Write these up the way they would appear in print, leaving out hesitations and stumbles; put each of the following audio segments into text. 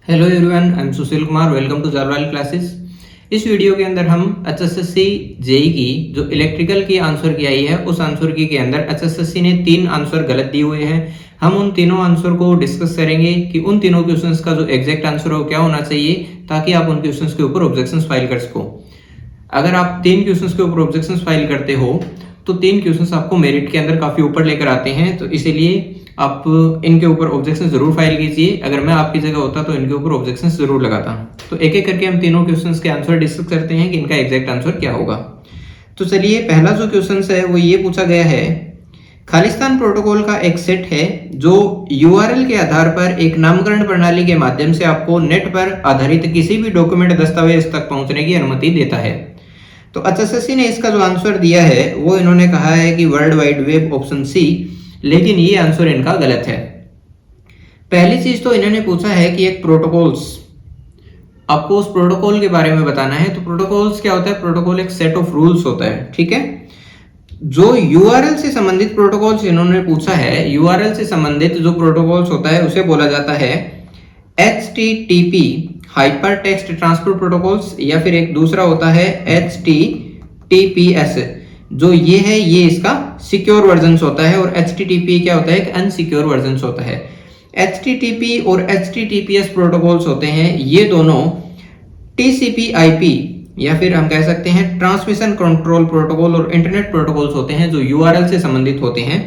Hello everyone, I am Sushil Kumar. Welcome to Jarwal classes. इस video के अंदर हम एचएसएससी जेई की जो इलेक्ट्रिकल की आंसर की आई है उस आंसर की के अंदर एचएसएससी ने 3 आंसर गलत दिए हुए हैं। हम उन तीनों आंसर को डिस्कस करेंगे कि उन तीनों क्वेश्चंस का जो एग्जैक्ट आंसर हो क्या होना चाहिए, ताकि आप उन क्वेश्चंस के ऊपर ऑब्जेक्शंस फाइल कर सको। अगर आप 3 क्वेश्चंस के ऊपर ऑब्जेक्शंस फाइल करते हो तो 3 क्वेश्चंस आपको मेरिट के अंदर काफी ऊपर लेकर आते हैं, तो इसीलिए आप इनके ऊपर ऑब्जेक्शन जरूर फाइल कीजिए। अगर मैं आपकी जगह होता तो इनके ऊपर ऑब्जेक्शन जरूर लगाता। तो एक एक करके हम तीनों क्वेश्चंस के आंसर डिस्कस करते हैं कि इनका एग्जैक्ट आंसर क्या होगा। तो चलिए, पहला जो क्वेश्चन है वो ये पूछा गया है, खालिस्तान प्रोटोकॉल का एक सेट है जो यूआरएल के आधार पर एक नामकरण प्रणाली के माध्यम से आपको नेट पर आधारित किसी भी डॉक्यूमेंट दस्तावेज तक पहुंचने की अनुमति देता है। तो एचएसएससी ने इसका जो आंसर दिया है वो इन्होंने कहा है कि world wide web, option C, लेकिन ये आंसर इनका गलत है। पहली चीज तो इन्होंने पूछा है कि एक प्रोटोकॉल्स, आपको उस प्रोटोकॉल के बारे में बताना है। तो प्रोटोकॉल्स क्या होता है? प्रोटोकॉल एक सेट ऑफ रूल्स होता है, ठीक है। जो यूआरएल से संबंधित प्रोटोकॉल्स इन्होंने पूछा है, यूआरएल से संबंधित जो प्रोटोकॉल्स होता है उसे बोला जाता है HTTP, hyper text transport protocols, या फिर एक दूसरा होता है HTTPS। जो ये है ये इसका सिक्योर वर्जन होता है, और HTTP क्या होता है? एक अनसिक्योर वर्जन होता है। HTTP और HTTPS प्रोटोकॉल्स होते हैं, ये दोनों TCP/IP या फिर हम कह सकते हैं ट्रांसमिशन कंट्रोल प्रोटोकॉल और इंटरनेट प्रोटोकॉल्स होते हैं जो यूआरएल से संबंधित होते हैं।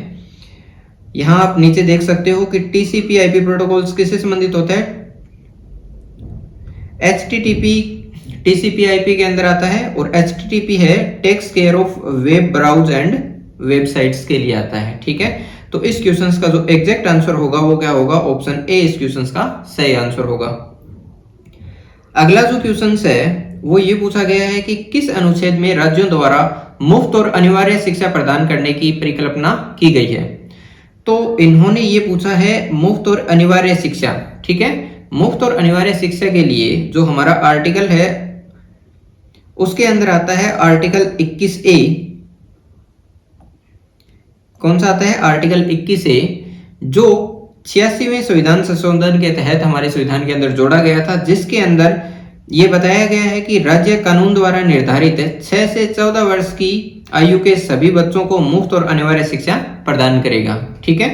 यहां आप नीचे देख सकते हो कि TCP/IP प्रोटोकॉल्स किससे संबंधित होता है? HTTP TCP/IP के अंदर आता है, और HTTP है takes care of web browse and websites के लिए आता है, ठीक है। तो इस क्वेश्चन का जो एग्जैक्ट आंसर होगा वो क्या होगा? ऑप्शन ए इस क्वेश्चन का सही आंसर होगा। अगला जो क्वेश्चन है वो ये पूछा गया है कि किस अनुच्छेद में राज्यों द्वारा मुफ्त और अनिवार्य शिक्षा प्रदान करने की परिकल्पना की गई है? तो इन्होंने ये पूछा है मुफ्त और अनिवार्य शिक्षा, ठीक है। मुफ्त और अनिवार्य शिक्षा के लिए जो हमारा आर्टिकल है उसके अंदर आता है आर्टिकल 21A। कौन सा आता है? आर्टिकल 21A, जो 86वें संविधान संशोधन के तहत हमारे संविधान के अंदर जोड़ा गया था, जिसके अंदर यह बताया गया है कि राज्य कानून द्वारा निर्धारित 6 से 14 वर्ष की आयु के सभी बच्चों को मुफ्त और अनिवार्य शिक्षा प्रदान करेगा, ठीक है।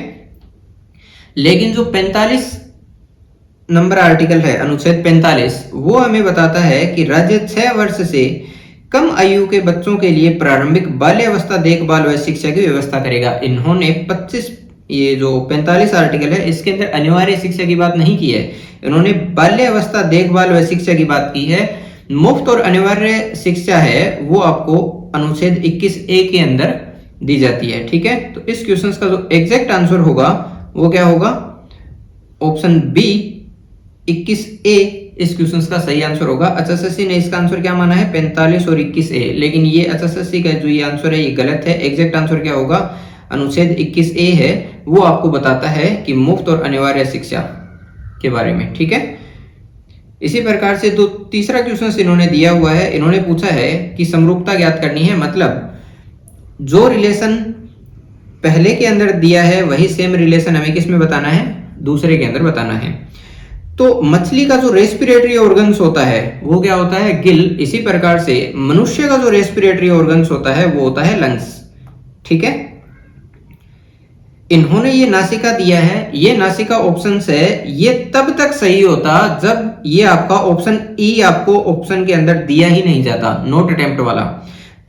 लेकिन जो 45 नंबर आर्टिकल है, अनुच्छेद 45, वो हमें बताता है कि राज्य 6 वर्ष से कम आयु के बच्चों के लिए प्रारंभिक बाल्यावस्था देखभाल व शिक्षा की व्यवस्था करेगा। इन्होंने 25 ये जो 45 आर्टिकल है इसके अंदर अनिवार्य शिक्षा की बात नहीं की है, इन्होंने बाल्यावस्था देखभाल व शिक्षा की बात की है। मुफ्त और अनिवार्य शिक्षा है वो आपको अनुच्छेद 21A के अंदर दी जाती है, ठीक है। तो इस क्वेश्चन का जो एग्जैक्ट आंसर होगा वो क्या होगा? ऑप्शन बी 21A इस क्वेश्चन का सही आंसर होगा। एचएसएससी ने इसका आंसर क्या माना है? 45 और 21A, लेकिन ये एचएसएससी का जो ये आंसर है ये गलत है। एग्जैक्ट आंसर क्या होगा? अनुच्छेद 21A है, वो आपको बताता है कि मुफ्त और अनिवार्य शिक्षा के बारे में, ठीक है। इसी प्रकार से जो तीसरा क्वेश्चन इन्होंने दिया हुआ है, इन्होंने पूछा है कि समरूपता ज्ञात करनी है, मतलब जो रिलेशन पहले के अंदर दिया है वही सेम रिलेशन हमें किस में बताना है? दूसरे के अंदर बताना है। तो मछली का जो रेस्पिरेटरी ऑर्गन्स होता है वो क्या होता है? गिल। इसी प्रकार से मनुष्य का जो रेस्पिरेटरी ऑर्गन्स होता है वो होता है लंग्स, ठीक है। इन्होंने ये नासिका दिया है, ये नासिका ऑप्शन है, ये तब तक सही होता जब ये आपका ऑप्शन ई आपको ऑप्शन के अंदर दिया ही नहीं जाता, नोट अटेम्प्ट वाला,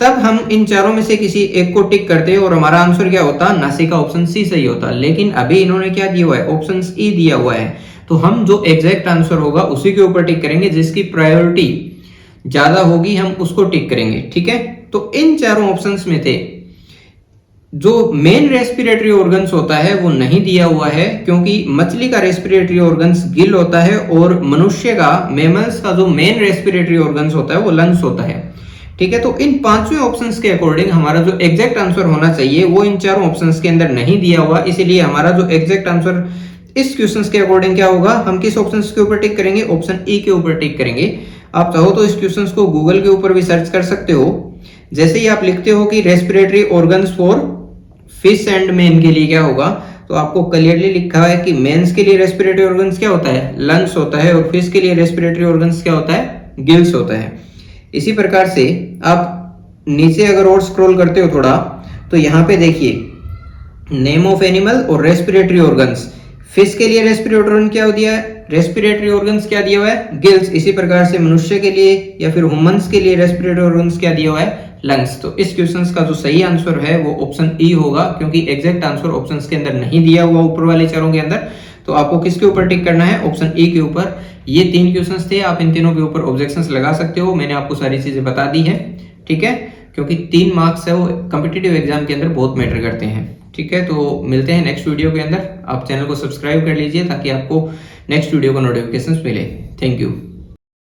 तब हम इन चारों में से किसी एक को टिक करते और हमारा आंसर क्या होता? नासिका ऑप्शन सी सही होता। लेकिन अभी इन्होंने क्या दिया हुआ है? ऑप्शन ई दिया हुआ है, तो हम जो एग्जैक्ट आंसर होगा उसी के ऊपर टिक करेंगे, जिसकी प्रायोरिटी ज्यादा होगी हम उसको टिक करेंगे, ठीक है। तो इन चारों ऑप्शंस में थे जो मेन रेस्पिरेटरी ऑर्गन्स होता है वो नहीं दिया हुआ है, क्योंकि मछली का रेस्पिरेटरी ऑर्गन्स गिल होता है और मनुष्य का, मेमल्स का जो मेन रेस्पिरेटरी ऑर्गन्स होता है वो लंग्स होता है, ठीक है। तो इन पांचवें ऑप्शंस के अकॉर्डिंग हमारा जो एग्जैक्ट आंसर होना चाहिए वो इन चारों ऑप्शंस के अंदर नहीं दिया हुआ, इसीलिए हमारा जो एग्जैक्ट आंसर इस क्वेश्चन के अकॉर्डिंग क्या होगा? हम किस ऑप्शन के ऊपर टिक करेंगे? ऑप्शन ई के ऊपर टिक करेंगे। आप चाहो तो इस क्वेश्चन को गूगल के ऊपर भी सर्च कर सकते हो। जैसे ही आप लिखते हो कि respiratory organs for fish and man के लिए क्या होगा, तो तो आपको क्लियरली लिखा है कि मेंस के लिए रेस्पिरेटरी ऑर्गन्स क्या होता है, लंग्स होता है, और फिश के लिए रेस्पिरेटरी ऑर्गन्स क्या होता है, गिल्स होता है। इसी प्रकार से आप नीचे अगर और स्क्रॉल करते हो थोड़ा, तो यहाँ पे देखिए नेम ऑफ एनिमल और रेस्पिरेटरी ऑर्गन्स। फिश के लिए रेस्पिरेटरी ऑर्गन क्या दिया है, रेस्पिरेटरी ऑर्गन्स क्या दिया हुआ है, गिल्स। इसी प्रकार से मनुष्य के लिए या फिर ह्यूमंस के लिए रेस्पिरेटरी ऑर्गन्स क्या दिया हुआ है, लंग्स। तो इस क्वेश्चंस का जो सही आंसर है वो ऑप्शन ई होगा, क्योंकि एग्जैक्ट आंसर ऑप्शंस के अंदर नहीं दिया हुआ ऊपर वाले चारों के अंदर। तो आपको किसके ऊपर टिक करना है, ऑप्शन ए के ऊपर। ये 3 क्वेश्चंस थे, आप इन तीनों के ऊपर ऑब्जेक्शंस लगा सकते हो, मैंने आपको सारी चीजें बता दी है, ठीक है, क्योंकि 3 मार्क्स है वो कॉम्पिटिटिव एग्जाम के अंदर बहुत मैटर करते हैं, ठीक है। तो मिलते हैं नेक्स्ट वीडियो के अंदर। आप चैनल को सब्सक्राइब कर लीजिए ताकि आपको नेक्स्ट वीडियो का नोटिफिकेशन मिले। Thank you.